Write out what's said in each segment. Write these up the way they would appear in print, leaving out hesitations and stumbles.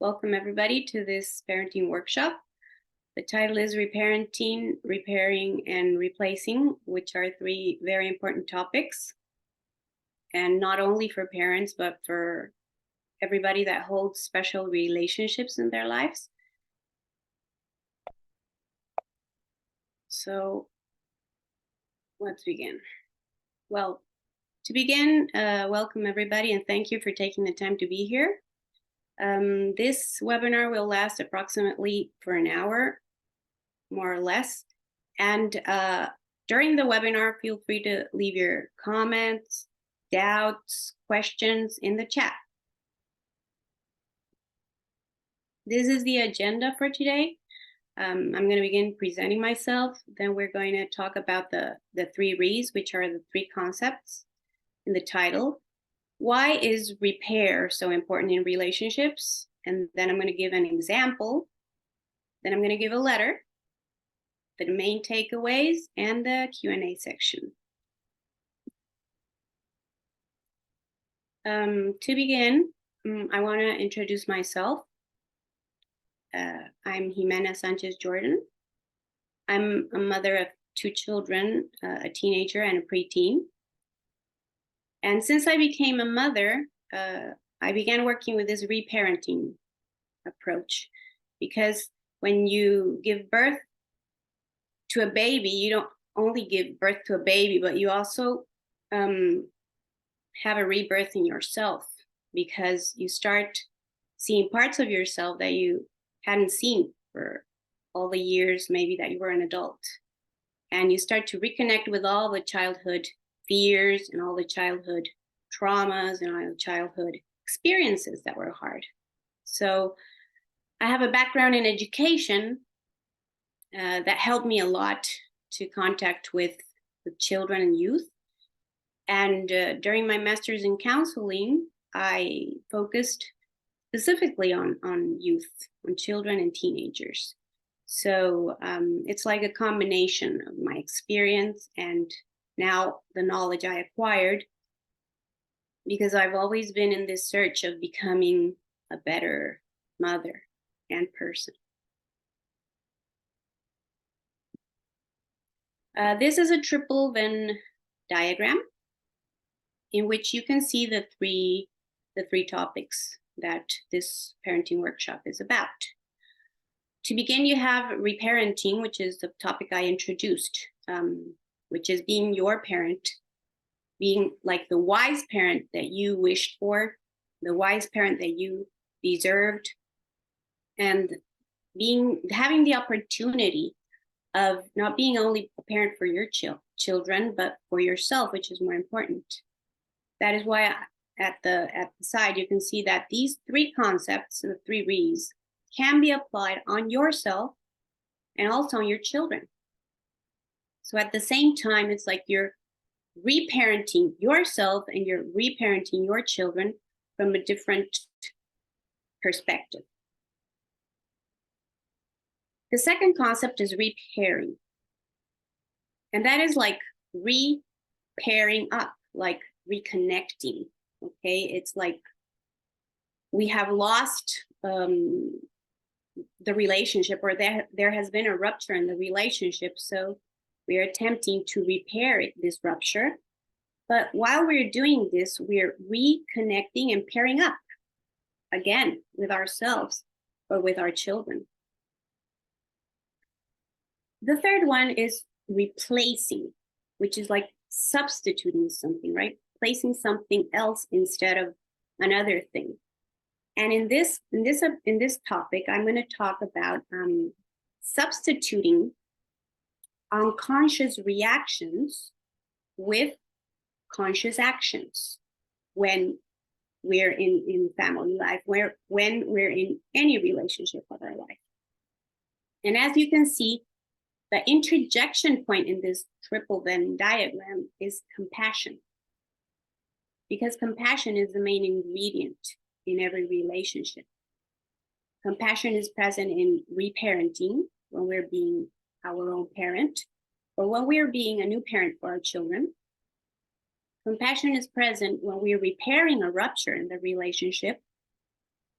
Welcome everybody to this parenting workshop. The title is Reparenting, Repairing, and Replacing, which are three very important topics. And not only for parents, but for everybody that holds special relationships in their lives. So let's begin. Well, to begin, welcome everybody and thank you for taking the time to be here. This webinar will last approximately for an hour, more or less. And during the webinar, feel free to leave your comments, doubts, questions in the chat. This is the agenda for today. I'm going to begin presenting myself. Then we're going to talk about the three Re's, which are the three concepts in the title. Why is repair so important in relationships? And then I'm going to give an example. Then I'm going to give a letter, the main takeaways, and the Q&A section. To begin, I want to introduce myself. I'm Jimena Sanchez Jordan. I'm a mother of two children, a teenager and a preteen. And since I became a mother, I began working with this reparenting approach, because when you give birth to a baby, you don't only give birth to a baby, but you also have a rebirth in yourself, because you start seeing parts of yourself that you hadn't seen for all the years maybe that you were an adult. And you start to reconnect with all the childhood fears and all the childhood traumas and all the childhood experiences that were hard. So I have a background in education that helped me a lot to contact with children and youth. And during my master's in counseling, I focused specifically on youth, on children and teenagers. So it's like a combination of my experience and now the knowledge I acquired, because I've always been in this search of becoming a better mother and person. This is a triple Venn diagram in which you can see the three topics that this parenting workshop is about. To begin, you have reparenting, which is the topic I introduced, which is being your parent, being like the wise parent that you wished for, the wise parent that you deserved, and having the opportunity of not being only a parent for your children, but for yourself, which is more important. That is why at the side, you can see that these three concepts, the three Re's, can be applied on yourself and also on your children. So at the same time, it's like you're reparenting yourself and you're reparenting your children from a different perspective. The second concept is repairing. And that is like repairing up, like reconnecting, okay? It's like we have lost the relationship, or there has been a rupture in the relationship. So we are attempting to repair this rupture. But while we're doing this, we're reconnecting and pairing up again with ourselves or with our children. The third one is replacing, which is like substituting something, right? Placing something else instead of another thing. And in this topic, I'm going to talk about substituting unconscious reactions with conscious actions when we're in family life, when we're in any relationship of our life. And as you can see, the interjection point in this triple Venn diagram is compassion, because compassion is the main ingredient in every relationship. Compassion is present in reparenting, when we're being our own parent, or when we're being a new parent for our children. Compassion is present when we're repairing a rupture in the relationship,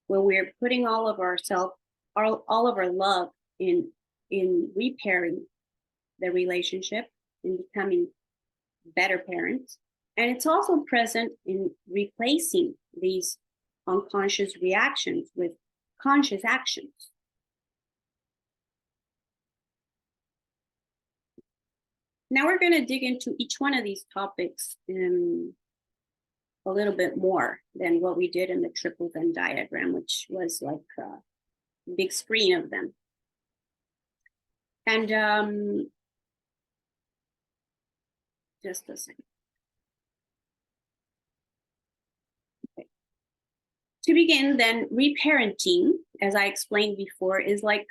when we're putting all of ourself, all of our love in repairing the relationship, in becoming better parents. And it's also present in replacing these unconscious reactions with conscious actions. Now we're going to dig into each one of these topics in a little bit more than what we did in the triple Venn diagram, which was like a big screen of them. And just a second. Okay. To begin, then, reparenting, as I explained before, is like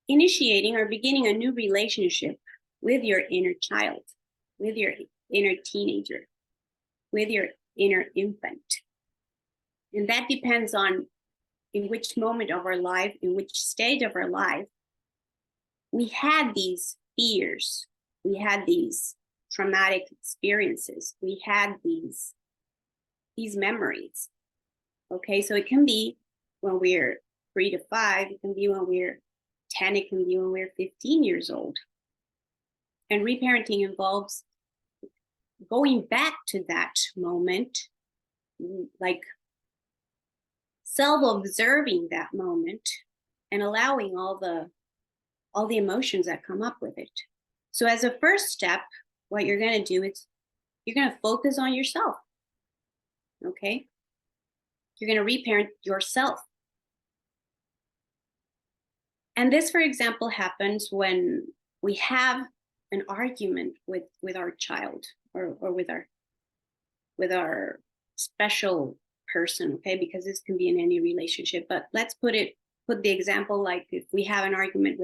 initiating or beginning a new relationship with your inner child, with your inner teenager, with your inner infant. And that depends on in which moment of our life, in which stage of our life, we had these fears, we had these traumatic experiences, we had these memories. Okay, so it can be when we're 3 to 5, it can be when we're 10, it can be when we're 15 years old. And reparenting involves going back to that moment, like self-observing that moment and allowing all the emotions that come up with it. So as a first step, what you're going to do is you're going to focus on yourself. Okay? You're going to reparent yourself. And this, for example, happens when we have an argument with our child or with our special person, okay? Because this can be in any relationship. But let's put the example like if we have an argument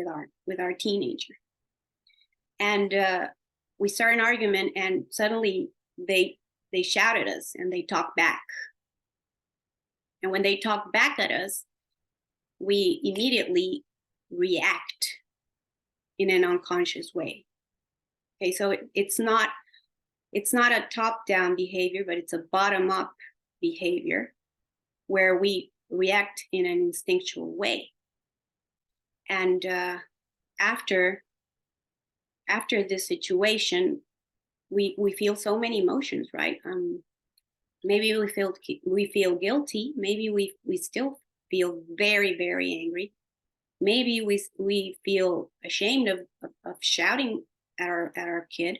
with our teenager, and we start an argument, and suddenly they shout at us and they talk back. And when they talk back at us, we immediately react in an unconscious way. Okay, so it's not a top-down behavior, but it's a bottom-up behavior where we react in an instinctual way. And after this situation, we feel so many emotions, right? Maybe we feel guilty. Maybe we still feel very, very angry. Maybe we feel ashamed of shouting at our kid.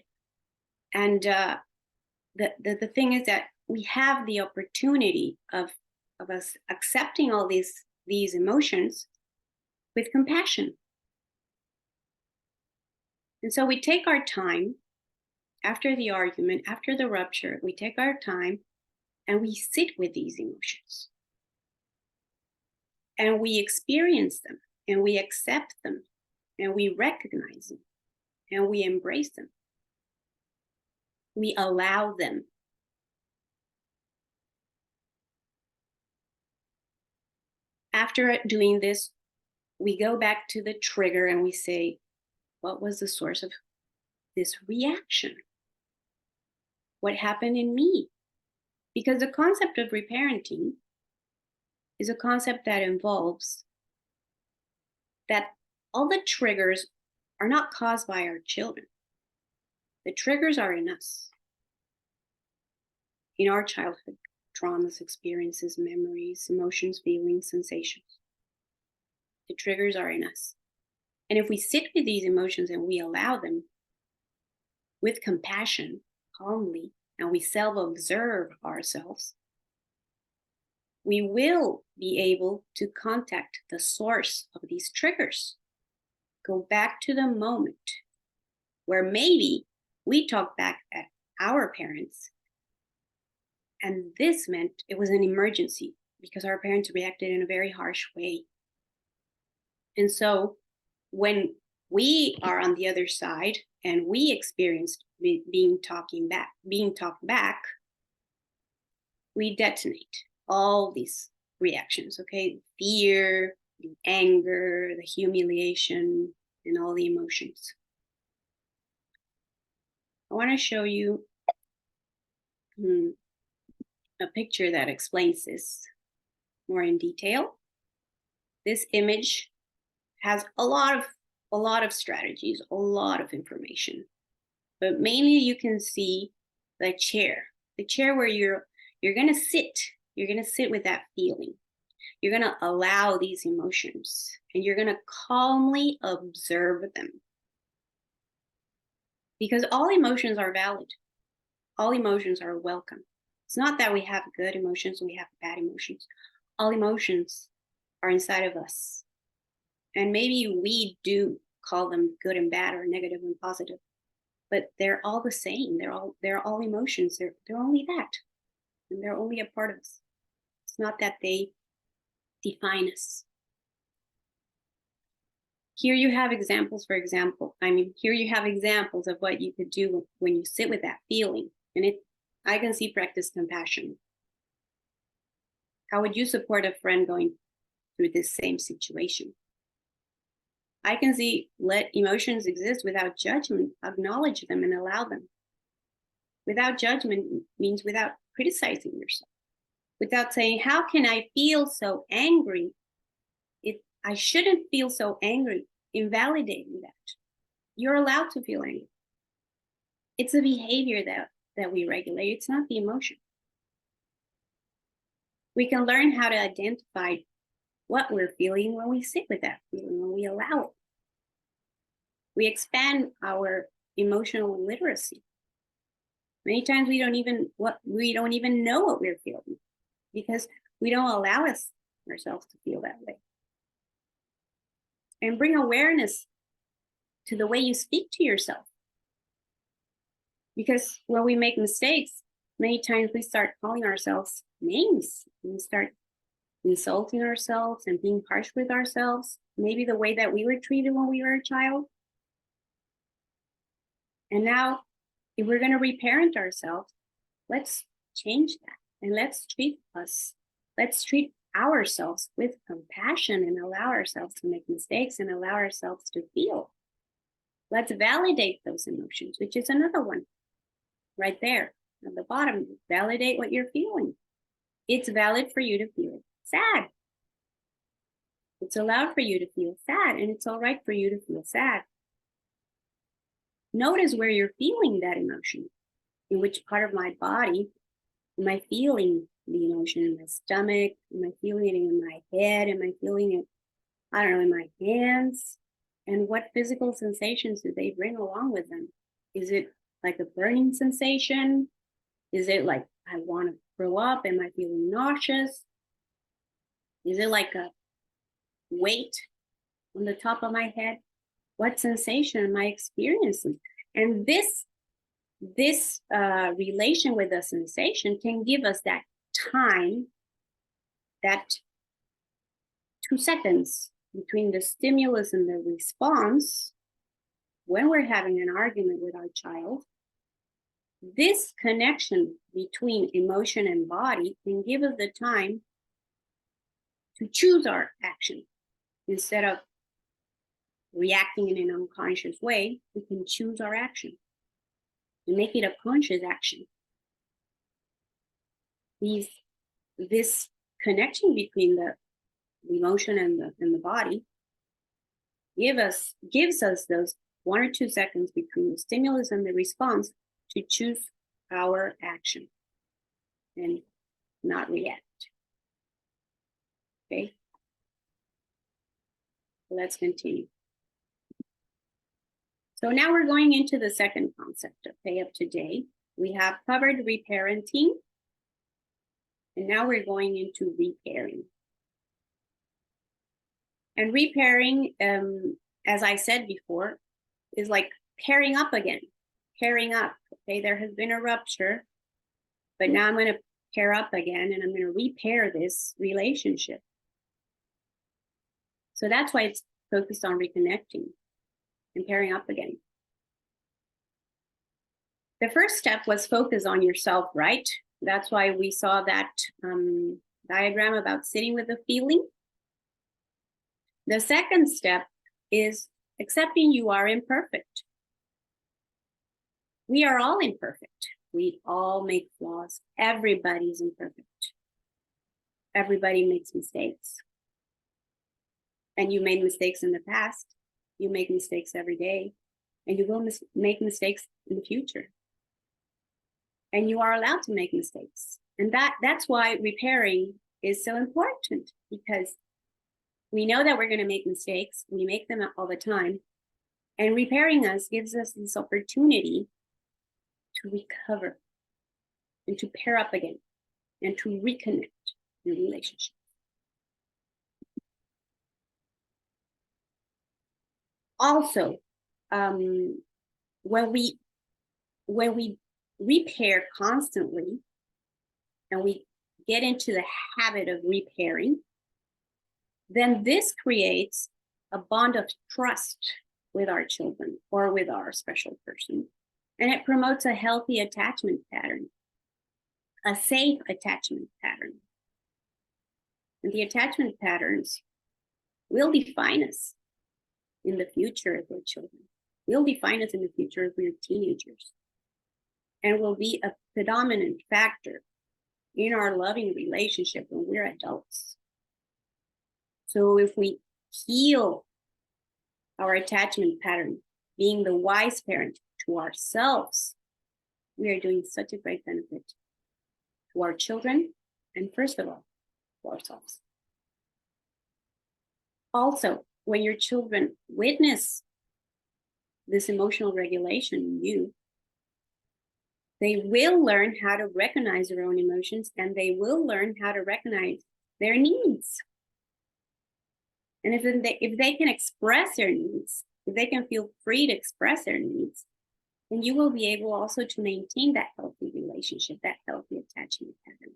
And the thing is that we have the opportunity of us accepting all these emotions with compassion. And so we take our time after the argument, after the rupture, we take our time and we sit with these emotions. And we experience them, and we accept them, and we recognize them, and we embrace them. We allow them. After doing this, we go back to the trigger and we say, what was the source of this reaction? What happened in me? Because the concept of reparenting is a concept that involves that all the triggers are not caused by our children. The triggers are in us, in our childhood traumas, experiences, memories, emotions, feelings, sensations. The triggers are in us. And if we sit with these emotions and we allow them with compassion, calmly, and we self-observe ourselves, we will be able to contact the source of these triggers. Go back to the moment where maybe we talked back at our parents, and this meant it was an emergency because our parents reacted in a very harsh way. And so when we are on the other side and we experienced being talked back, we detonate all these reactions, okay? Fear, the anger, the humiliation, and all the emotions. I want to show you a picture that explains this more in detail. This image has a lot of strategies, a lot of information. But mainly you can see the chair where you're going to sit. You're going to sit with that feeling. You're going to allow these emotions and you're going to calmly observe them. Because all emotions are valid. All emotions are welcome. It's not that we have good emotions and we have bad emotions. All emotions are inside of us. And maybe we do call them good and bad or negative and positive, but they're all the same. They're all emotions. They're only that. And they're only a part of us. It's not that they define us. Here you have examples, here you have examples of what you could do when you sit with that feeling. And I can see practice compassion. How would you support a friend going through this same situation? I can see let emotions exist without judgment, acknowledge them and allow them. Without judgment means without criticizing yourself, without saying, how can I feel so angry? I shouldn't feel so angry, invalidating that. You're allowed to feel angry. It's a behavior that we regulate. It's not the emotion. We can learn how to identify what we're feeling when we sit with that feeling, when we allow it. We expand our emotional literacy. Many times we don't even know what we're feeling because we don't allow ourselves to feel that way. And bring awareness to the way you speak to yourself. Because when we make mistakes, many times we start calling ourselves names. We start insulting ourselves and being harsh with ourselves. Maybe the way that we were treated when we were a child. And now, if we're going to reparent ourselves, let's change that. And let's treat ourselves with compassion and allow ourselves to make mistakes and allow ourselves to feel. Let's validate those emotions, which is another one right there at the bottom. Validate what you're feeling. It's valid for you to feel sad. It's allowed for you to feel sad, and it's all right for you to feel sad. Notice where you're feeling that emotion. In which part of my body am I feeling the emotion? In my stomach? Am I feeling it in my head? Am I feeling it, in my hands? And what physical sensations do they bring along with them? Is it like a burning sensation? Is it like I want to throw up? Am I feeling nauseous? Is it like a weight on the top of my head? What sensation am I experiencing? And this relation with the sensation can give us that time, that 2 seconds between the stimulus and the response when we're having an argument with our child. This connection between emotion and body can give us the time to choose our action. Instead of reacting in an unconscious way, we can choose our action and make it a conscious action. This connection between the emotion and the body gives us those 1 or 2 seconds between the stimulus and the response to choose our action and not react. Okay, let's continue. So now we're going into the second concept of Pay Up Today. We have covered reparenting, and now we're going into repairing. And repairing, as I said before, is like pairing up again. Pairing up. Okay, there has been a rupture, but now I'm going to pair up again, and I'm going to repair this relationship. So that's why it's focused on reconnecting and pairing up again. The first step was focus on yourself, right? That's why we saw that diagram about sitting with the feeling. The second step is accepting you are imperfect. We are all imperfect. We all make flaws. Everybody's imperfect. Everybody makes mistakes. And you made mistakes in the past. You make mistakes every day. And you will make mistakes in the future. And you are allowed to make mistakes. And that's why repairing is so important, because we know that we're going to make mistakes. We make them all the time. And repairing us gives us this opportunity to recover and to pair up again and to reconnect in relationship. Also, when we repair constantly and we get into the habit of repairing, then this creates a bond of trust with our children or with our special person. And it promotes a healthy attachment pattern, a safe attachment pattern. And the attachment patterns will define us in the future if we're children, will define us in the future if we're teenagers, and will be a predominant factor in our loving relationship when we're adults. So if we heal our attachment pattern, being the wise parent to ourselves, we are doing such a great benefit to our children and, first of all, to ourselves. Also, when your children witness this emotional regulation in you, they will learn how to recognize their own emotions, and they will learn how to recognize their needs. And if they can express their needs, if they can feel free to express their needs, then you will be able also to maintain that healthy relationship, that healthy attachment pattern.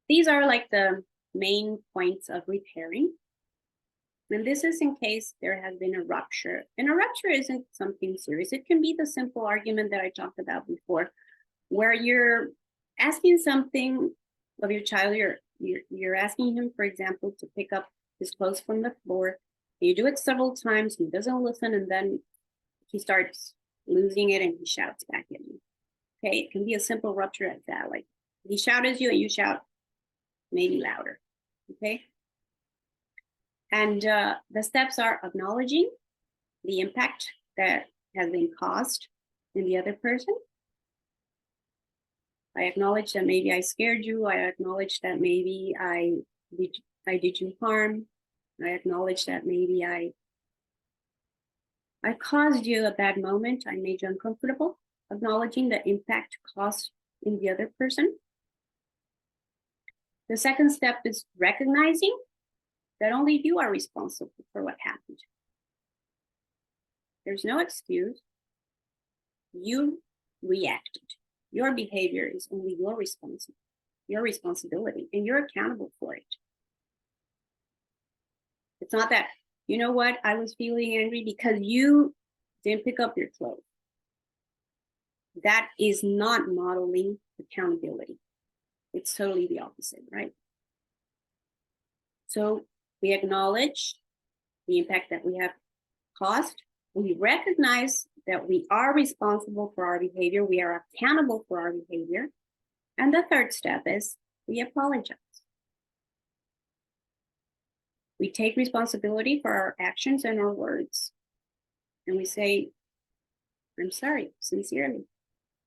These are like the main points of repairing. And this is in case there has been a rupture. And a rupture isn't something serious. It can be the simple argument that I talked about before, where you're asking something of your child. You're asking him, for example, to pick up his clothes from the floor. You do it several times, he doesn't listen, and then he starts losing it and he shouts back at you. Okay, it can be a simple rupture like that. Like he shouts at you and you shout maybe louder. Okay. And the steps are acknowledging the impact that has been caused in the other person. I acknowledge that maybe I scared you. I acknowledge that maybe I did you harm. I acknowledge that maybe I caused you a bad moment. I made you uncomfortable. Acknowledging the impact caused in the other person. The second step is recognizing that only you are responsible for what happened. There's no excuse. You reacted. Your behavior is only your responsibility, and you're accountable for it. It's not that, you know what, I was feeling angry because you didn't pick up your clothes. That is not modeling accountability. It's totally the opposite, right? So we acknowledge the impact that we have caused. We recognize that we are responsible for our behavior. We are accountable for our behavior. And the third step is we apologize. We take responsibility for our actions and our words. And we say, I'm sorry, sincerely.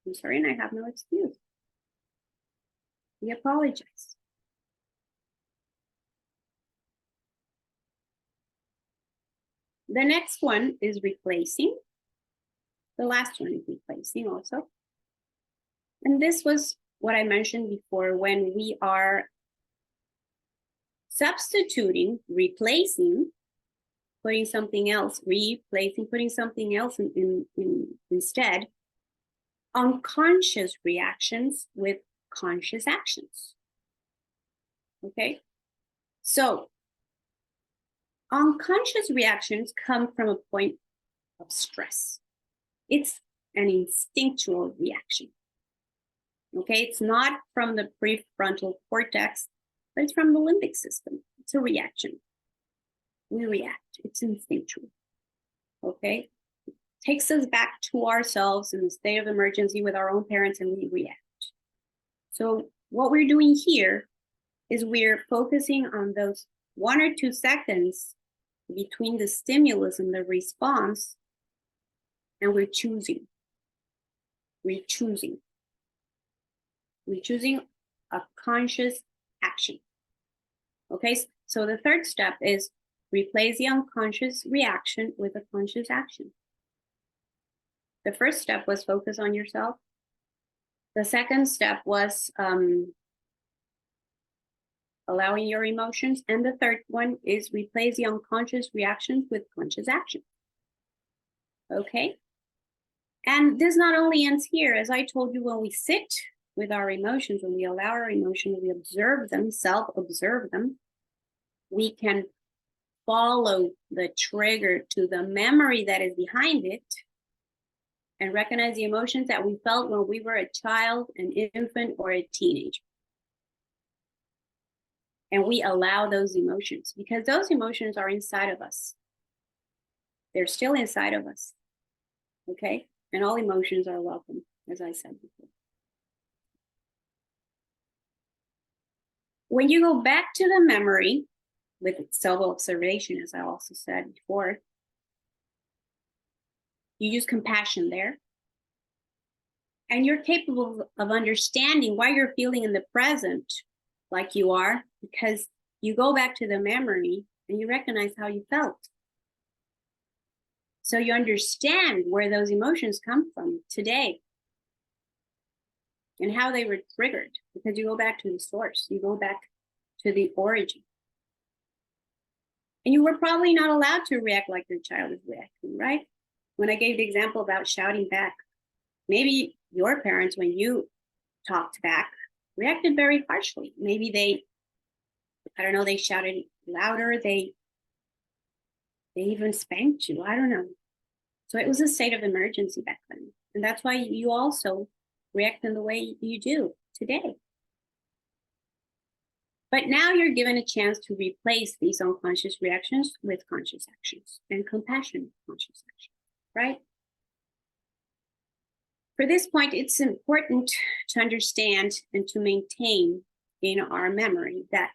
I'm sorry, and I have no excuse. We apologize. The next one is replacing. The last one is replacing also. And this was what I mentioned before, when we are substituting, replacing, putting something else, replacing, putting something else instead, unconscious reactions with conscious actions. Okay? So unconscious reactions come from a point of stress. It's an instinctual reaction. Okay, it's not from the prefrontal cortex, but it's from the limbic system. It's a reaction. we react. It's instinctual. Okay? Takes us back to ourselves in the state of emergency with our own parents, and we react. So what we're doing here is we're focusing on those 1 or 2 seconds between the stimulus and the response, and we're choosing. We're choosing a conscious action. Okay, so the third step is replace the unconscious reaction with a conscious action. The first step was focus on yourself. The second step was allowing your emotions. And the third one is replace the unconscious reactions with conscious action. Okay? And this not only ends here, as I told you, when we sit with our emotions, when we allow our emotions, we observe them, self-observe them, we can follow the trigger to the memory that is behind it and recognize the emotions that we felt when we were a child, an infant, or a teenager. And we allow those emotions because those emotions are inside of us. They're still inside of us. Okay? And all emotions are welcome, as I said before. When you go back to the memory with self-observation, as I also said before, you use compassion there. And you're capable of understanding why you're feeling in the present like you are, because you go back to the memory and you recognize how you felt. So you understand where those emotions come from today and how they were triggered, because you go back to the source, you go back to the origin. And you were probably not allowed to react like your child is reacting, right? When I gave the example about shouting back, maybe your parents, when you talked back, reacted very harshly. Maybe they, I don't know, they shouted louder, they even spanked you, I don't know. So it was a state of emergency back then. And that's why you also react in the way you do today. But now you're given a chance to replace these unconscious reactions with conscious actions and compassionate conscious actions, right? For this point, it's important to understand and to maintain in our memory that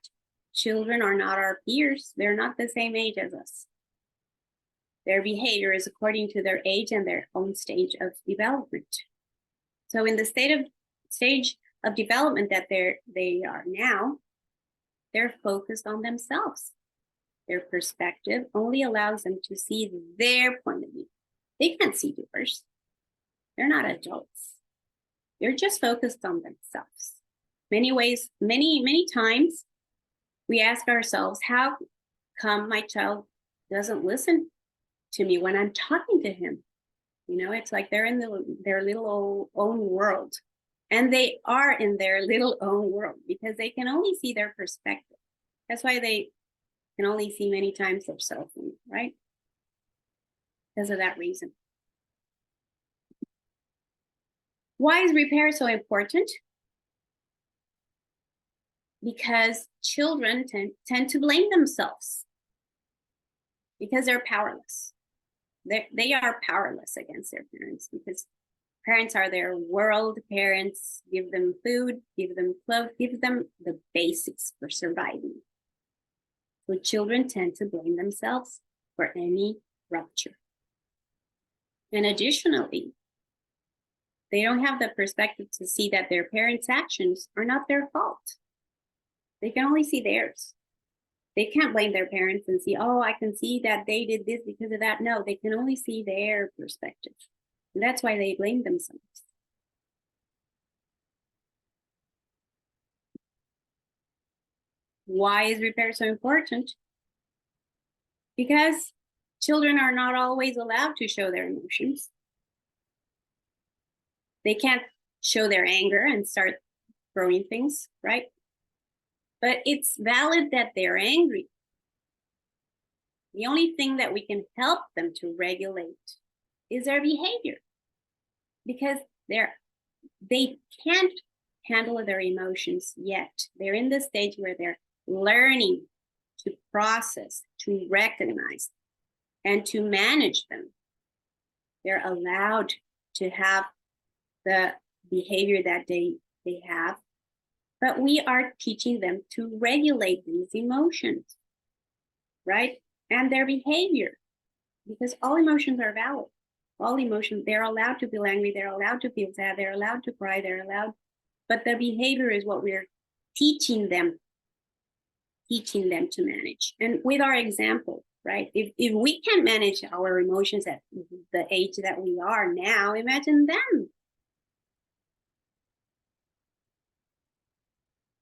children are not our peers. They're not the same age as us. Their behavior is according to their age and their own stage of development. So in the stage of development that they are now, they're focused on themselves. Their perspective only allows them to see their point of view. They can't see yours. They're not adults. They're just focused on themselves. Many times we ask ourselves, how come my child doesn't listen to me when I'm talking to him? You know, it's like they're in their little own world. And they are in their little own world because they can only see their perspective. That's why they can only see many times their cell phone, right? Because of that reason. Why is repair so important? Because children tend to blame themselves because they're powerless. They are powerless against their parents because parents are their world. Parents give them food, give them clothes, give them the basics for surviving. So children tend to blame themselves for any rupture. And additionally, they don't have the perspective to see that their parents' actions are not their fault. They can only see theirs. They can't blame their parents and see, oh, I can see that they did this because of that. No, they can only see their perspective. And that's why they blame themselves. Why is repair so important? Because children are not always allowed to show their emotions. They can't show their anger and start throwing things, right? But it's valid that they're angry. The only thing that we can help them to regulate is their behavior, because they can't handle their emotions yet. They're in the stage where they're learning to process, to recognize, and to manage them. They're allowed to have the behavior that they have, but we are teaching them to regulate these emotions, right? And their behavior, because all emotions are valid. All emotions, they're allowed to feel angry, they're allowed to feel sad, they're allowed to cry, they're allowed, but the behavior is what we're teaching them to manage. And with our example, right? If we can manage our emotions at the age that we are now, imagine them.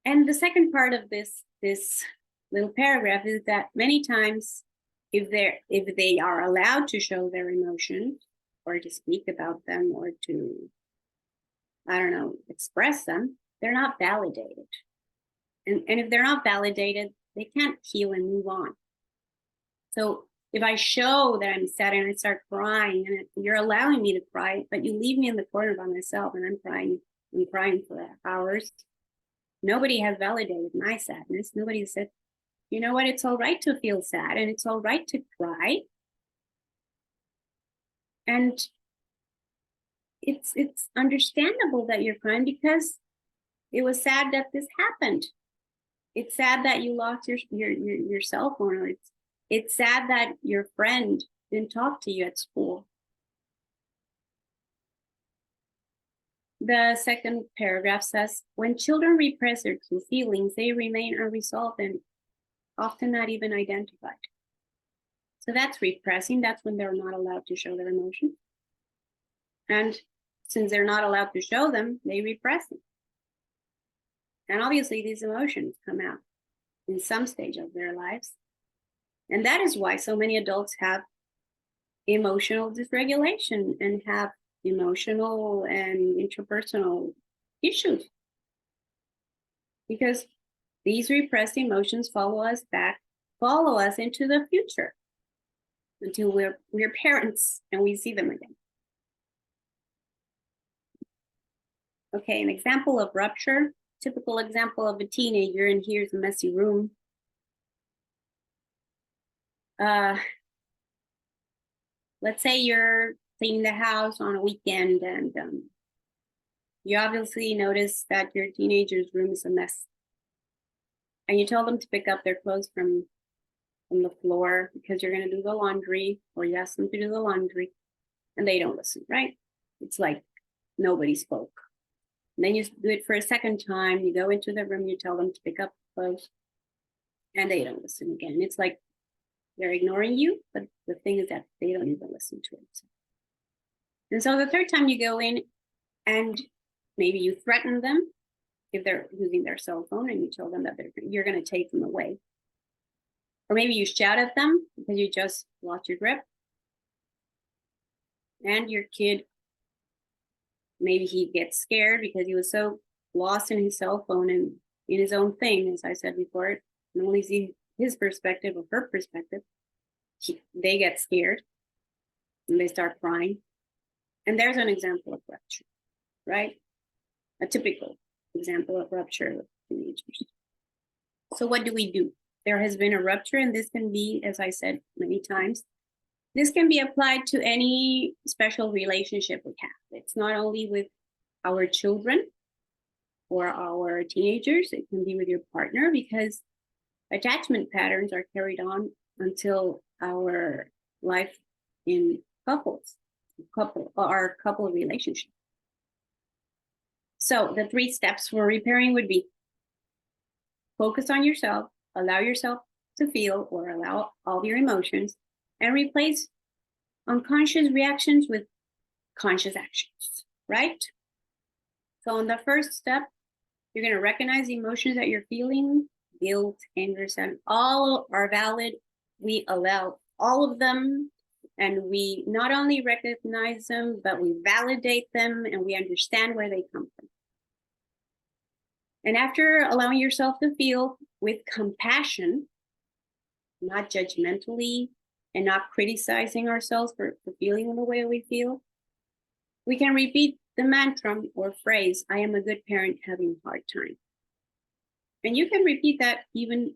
And the second part of this little paragraph is that many times, if they are allowed to show their emotions, or to speak about them, or to, I don't know, express them, they're not validated. And if they're not validated, they can't heal and move on. So if I show that I'm sad and I start crying, and you're allowing me to cry, but you leave me in the corner by myself and I'm crying for hours, nobody has validated my sadness. Nobody said, you know what, it's all right to feel sad and it's all right to cry. And it's understandable that you're crying because it was sad that this happened. It's sad that you lost your cell phone, or it's sad that your friend didn't talk to you at school. The second paragraph says, when children repress their true feelings, they remain unresolved and often not even identified. So that's repressing. That's when they're not allowed to show their emotions. And since they're not allowed to show them, they repress them. And obviously these emotions come out in some stage of their lives. And that is why so many adults have emotional dysregulation and have emotional and interpersonal issues. Because these repressed emotions follow us into the future until we're parents and we see them again. Okay, an example of rupture, typical example of a teenager, and here's a messy room. Let's say you're cleaning the house on a weekend and you obviously notice that your teenager's room is a mess. And you tell them to pick up their clothes from the floor because you're going to do the laundry, or you ask them to do the laundry, and they don't listen, right? It's like nobody spoke. And then you do it for a second time. You go into the room, you tell them to pick up clothes, and they don't listen again. It's like they're ignoring you, but the thing is that they don't even listen to it. And so the third time you go in and maybe you threaten them if they're using their cell phone, and you tell them that you're going to take them away. Or maybe you shout at them because you just lost your grip. And your kid, maybe he gets scared because he was so lost in his cell phone and in his own thing, as I said before, and only see his perspective or her perspective. They get scared and they start crying. And there's an example of rupture, right? A typical example of rupture with teenagers. So what do we do? There has been a rupture, and this can be, as I said many times, this can be applied to any special relationship we have. It's not only with our children or our teenagers, it can be with your partner, because attachment patterns are carried on until our life in couple relationship. So the 3 steps for repairing would be: focus on yourself, allow yourself to feel or allow all your emotions, and replace unconscious reactions with conscious actions, right? So on the first step, you're going to recognize the emotions that you're feeling. Guilt, anger, sadness, all are valid. We allow all of them, and we not only recognize them, but we validate them, and we understand where they come from. And after allowing yourself to feel with compassion, not judgmentally, and not criticizing ourselves for feeling the way we feel, we can repeat the mantra or phrase, I am a good parent having a hard time. And you can repeat that even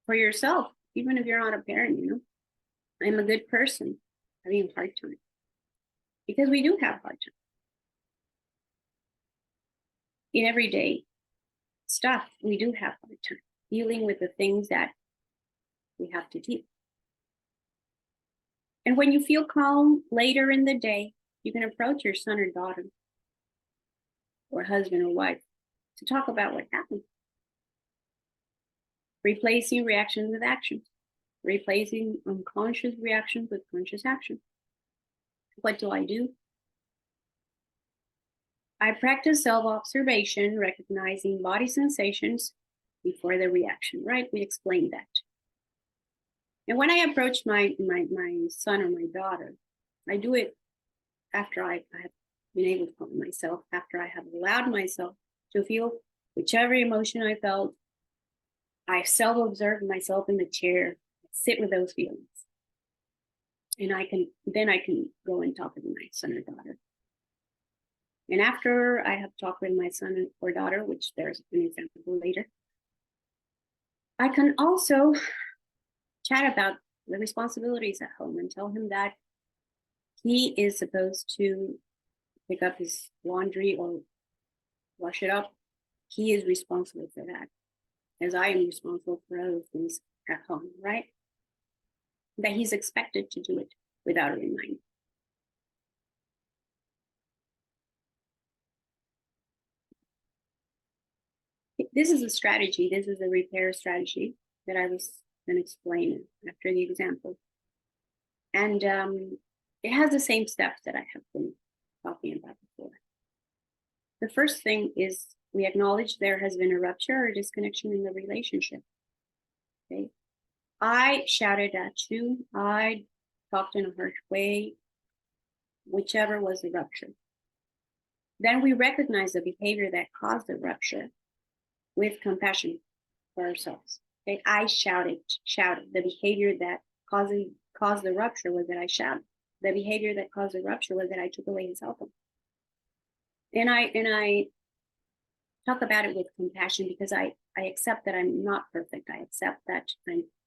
for yourself even if you're not a parent, I'm a good person, having a hard time. Because we do have hard time. In everyday stuff, we do have hard time dealing with the things that we have to deal. And when you feel calm later in the day, you can approach your son or daughter or husband or wife to talk about what happened. Replacing reactions with actions, replacing unconscious reactions with conscious action. What do? I practice self-observation, recognizing body sensations before the reaction, right? We explained that. And when I approach my son or my daughter, I do it after I have been able to calm myself, after I have allowed myself to feel whichever emotion I felt. I self-observe myself in the chair, sit with those feelings. And I can go and talk with my son or daughter. And after I have talked with my son or daughter, which there's an example later, I can also chat about the responsibilities at home and tell him that he is supposed to pick up his laundry or wash it up. He is responsible for that, as I am responsible for other things at home, right? That he's expected to do it without a reminder. This is a strategy. This is a repair strategy that I was going to explain after the example. And it has the same steps that I have been talking about before. The first thing is we acknowledge there has been a rupture or disconnection in the relationship. Okay. I shouted at you. I talked in a harsh way, whichever was the rupture. Then we recognize the behavior that caused the rupture with compassion for ourselves. Okay. I shouted. The behavior that caused the rupture was that I shouted. The behavior that caused the rupture was that I took away his cell phone. And I talk about it with compassion because I accept that I'm not perfect. I accept that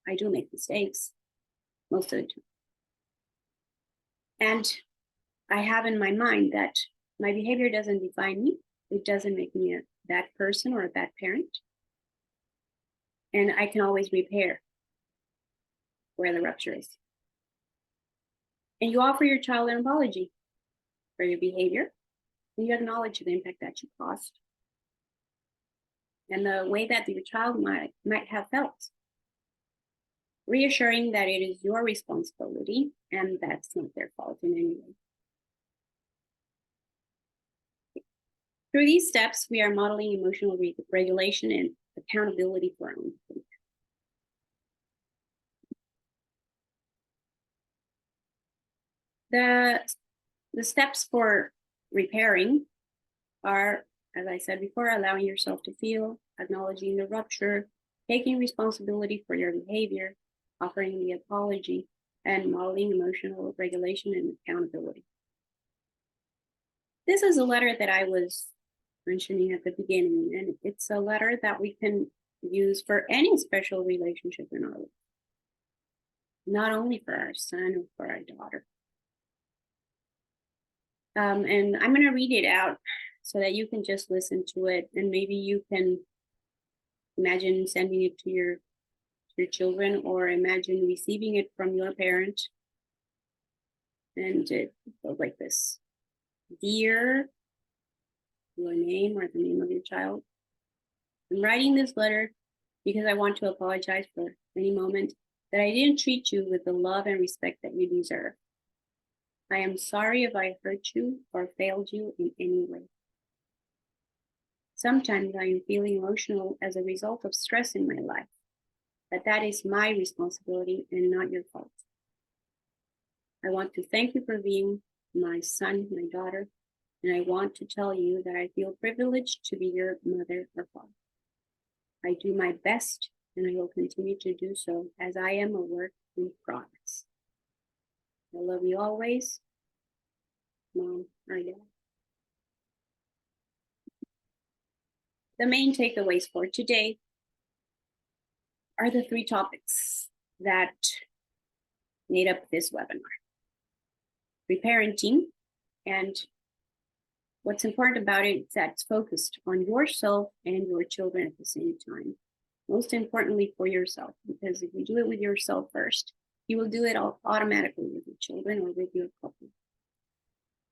I do make mistakes most of the time. And I have in my mind that my behavior doesn't define me. It doesn't make me a bad person or a bad parent. And I can always repair where the rupture is. And you offer your child an apology for your behavior. And you acknowledge the impact that you caused and the way that your child might have felt. Reassuring that it is your responsibility and that's not their fault in any way. Through these steps, we are modeling emotional regulation and accountability for our own behavior. The steps for repairing are, as I said before, allowing yourself to feel, acknowledging the rupture, taking responsibility for your behavior, offering the apology, and modeling emotional regulation and accountability. This is a letter that I was mentioning at the beginning, and it's a letter that we can use for any special relationship in our life, not only for our son or for our daughter. And I'm going to read it out so that you can just listen to it, and maybe you can imagine sending it to your children, or imagine receiving it from your parent. And it goes like this: Dear, your name or the name of your child. I'm writing this letter because I want to apologize for any moment that I didn't treat you with the love and respect that you deserve. I am sorry if I hurt you or failed you in any way. Sometimes I am feeling emotional as a result of stress in my life, but that is my responsibility and not your fault. I want to thank you for being my son, my daughter, and I want to tell you that I feel privileged to be your mother or father. I do my best, and I will continue to do so as I am a work in progress. I love you always, Mom or Dad. The main takeaways for today are the 3 topics that made up this webinar. Reparenting, and what's important about it is that it's focused on yourself and your children at the same time. Most importantly for yourself, because if you do it with yourself first, you will do it automatically with your children or with your couple.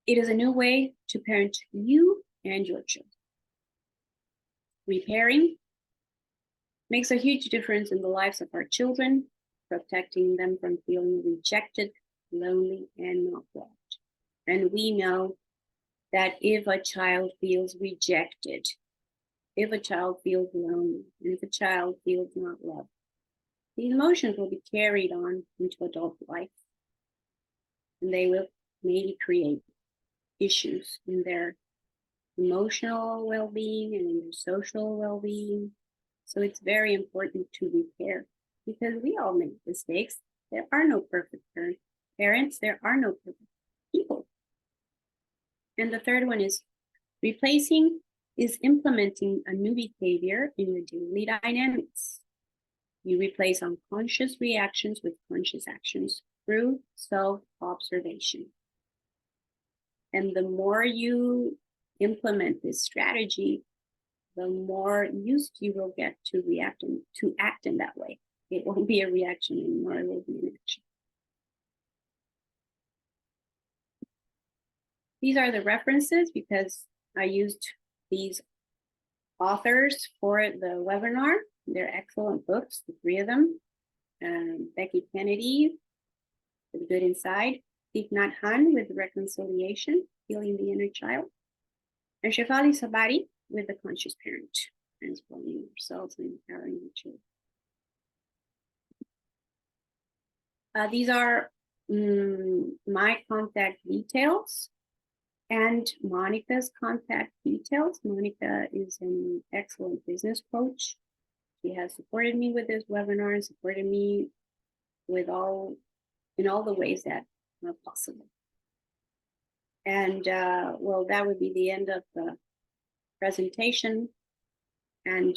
It is a new way to parent you and your children. Repairing makes a huge difference in the lives of our children, protecting them from feeling rejected, lonely, and not loved. And we know that if a child feels rejected, if a child feels lonely, and if a child feels not loved, these emotions will be carried on into adult life. And they will maybe create issues in their emotional well-being and in their social well-being. So it's very important to repair, because we all make mistakes. There are no perfect parents. There are no perfect people. And the third one is replacing is implementing a new behavior in your daily dynamics. You replace unconscious reactions with conscious actions through self-observation. And the more you implement this strategy, the more used you will get to act in that way. It won't be a reaction anymore, it will be an action. These are the references because I used these authors for the webinar. They're excellent books, the three of them. Becky Kennedy, The Good Inside, Thich Nhat Hanh with Reconciliation, Healing the Inner Child, and Shefali Tsabary with The Conscious Parent, Transforming Ourselves and Empowering the Children. These are my contact details and Monica's contact details. Monica is an excellent business coach. She has supported me with this webinar and supported me with in all the ways that are possible. And well, that would be the end of the presentation. And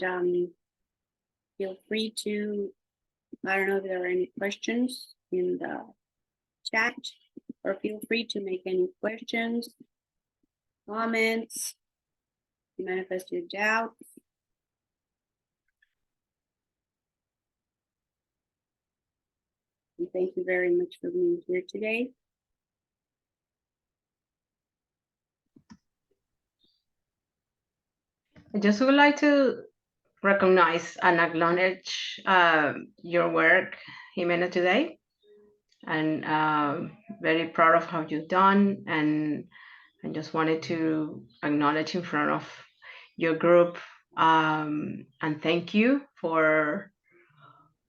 feel free to, I don't know if there are any questions in the chat, or feel free to make any questions, comments, manifest your doubts. And thank you very much for being here today. I just would like to recognize and acknowledge your work, Jimena, today. And very proud of how you've done. And I just wanted to acknowledge in front of your group and thank you for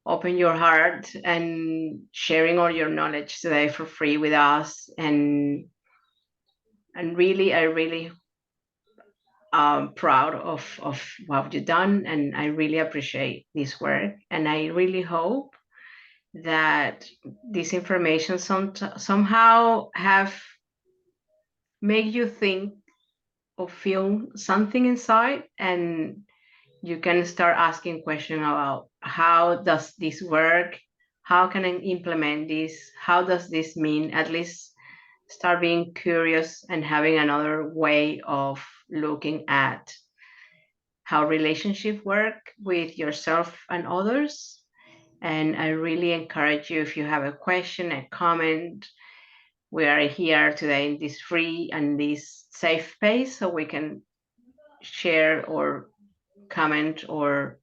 opening your heart and sharing all your knowledge today for free with us. And really, I really proud of what you've done, and I really appreciate this work. And I really hope that this information somehow have made you think or feel something inside, and you can start asking questions about how does this work, how can I implement this, how does this mean, at least start being curious and having another way of looking at how relationships work with yourself and others. And I really encourage you, if you have a question, a comment, we are here today in this free and this safe space so we can share or comment or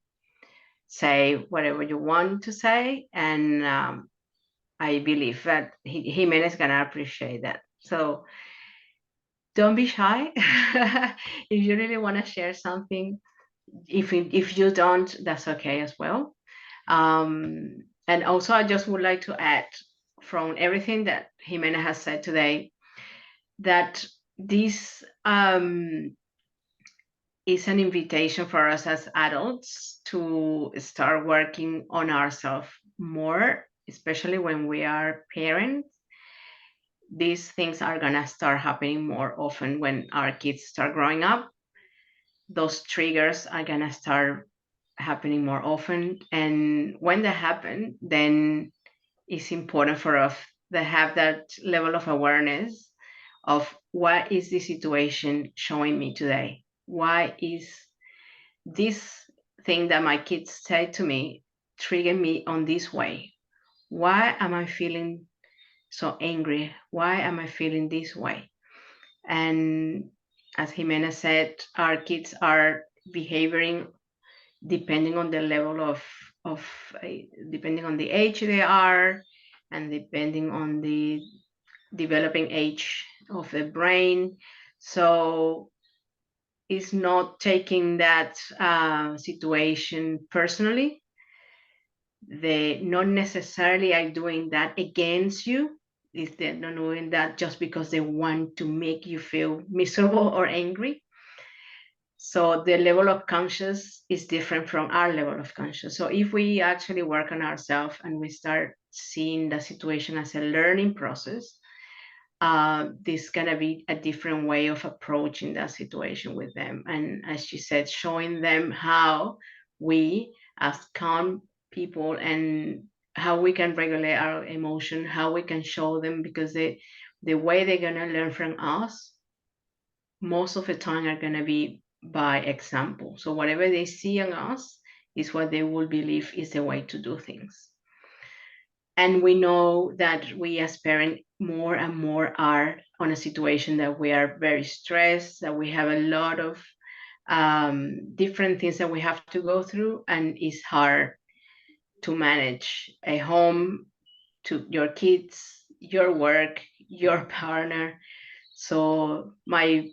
say whatever you want to say. And I believe that Jimena is going to appreciate that. So don't be shy. If you really want to share something, if you don't, that's okay as well. And also, I just would like to add from everything that Jimena has said today, that this is an invitation for us as adults to start working on ourselves more, especially when we are parents. These things are going to start happening more often when our kids start growing up. Those triggers are going to start happening more often. And when that happen, then it's important for us to have that level of awareness of what is the situation showing me today? Why is this thing that my kids say to me trigger me on this way? Why am I feeling so angry? Why am I feeling this way? And as Jimena said, our kids are behaving depending on the level of depending on the age they are, and depending on the developing age of the brain. So it's not taking that situation personally. They not necessarily are doing that against you. If they're not doing that just because they want to make you feel miserable or angry. So the level of conscious is different from our level of conscious. So if we actually work on ourselves and we start seeing the situation as a learning process, this gonna be a different way of approaching that situation with them. And as she said, showing them how we as calm people and how we can regulate our emotion, how we can show them, because the way they're gonna learn from us most of the time are gonna be by example. So whatever they see in us is what they will believe is the way to do things. And we know that we as parents more and more are on a situation that we are very stressed, that we have a lot of different things that we have to go through, and it's hard to manage a home, to your kids, your work, your partner. So my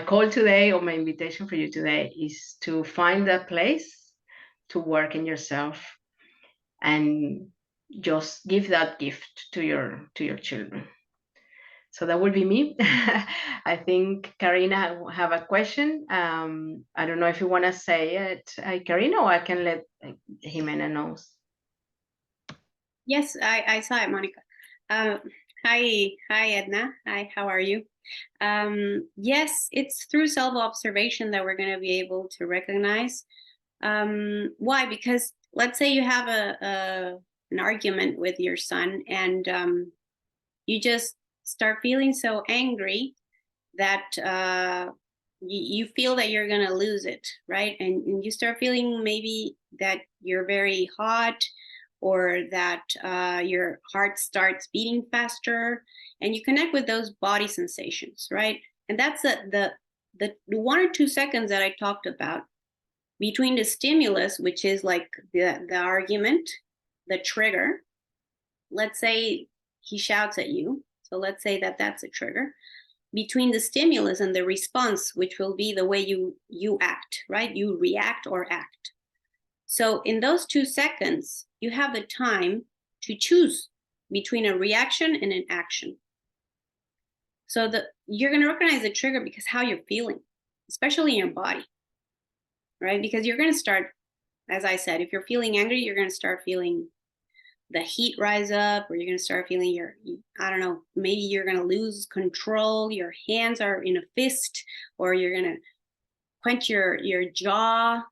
call today, or my invitation for you today, is to find that place to work in yourself and just give that gift to your children. So that would be me. I think Karina have a question. I don't know if you want to say it, Karina, or I can let Jimena know. Yes, I saw it, Monica. Hi, Edna. Hi, how are you? Yes, it's through self-observation that we're going to be able to recognize. Why? Because let's say you have an argument with your son, and you just start feeling so angry that you feel that you're going to lose it, right? And you start feeling maybe that you're very hot, or that your heart starts beating faster, and you connect with those body sensations, right? And that's the 1 or 2 seconds that I talked about between the stimulus, which is like the argument, the trigger. Let's say he shouts at you, so let's say that that's a trigger. Between the stimulus and the response, which will be the way you act, right? You react or act. So in those 2 seconds, you have the time to choose between a reaction and an action. So you're going to recognize the trigger because how you're feeling, especially in your body, right? Because you're going to start, as I said, if you're feeling angry, you're going to start feeling the heat rise up, or you're going to start feeling I don't know, maybe you're going to lose control. Your hands are in a fist, or you're going to clench your jaw.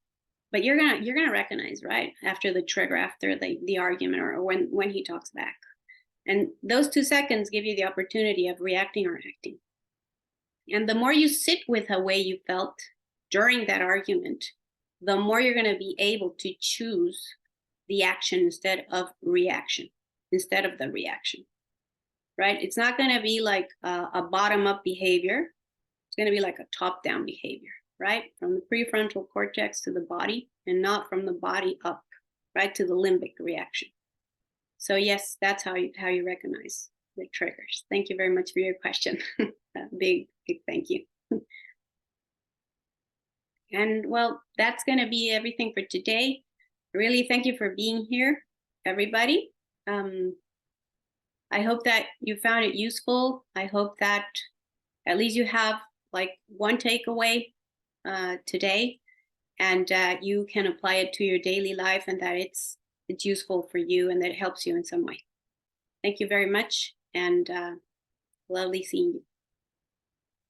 But you're gonna recognize, right, after the trigger, after the argument, or when he talks back. And those 2 seconds give you the opportunity of reacting or acting. And the more you sit with the way you felt during that argument, the more you're going to be able to choose the action instead of reaction, instead of the reaction, right? It's not going to be like a bottom-up behavior. It's going to be like a top-down behavior, right? From the prefrontal cortex to the body, and not from the body up, right, to the limbic reaction. So yes, that's how you recognize the triggers. Thank you very much for your question. big thank you. And well, that's going to be everything for today. Really, thank you for being here, everybody. I hope that you found it useful. I hope that at least you have like one takeaway today, and you can apply it to your daily life, and that it's useful for you, and that it helps you in some way. Thank you very much, and lovely seeing you.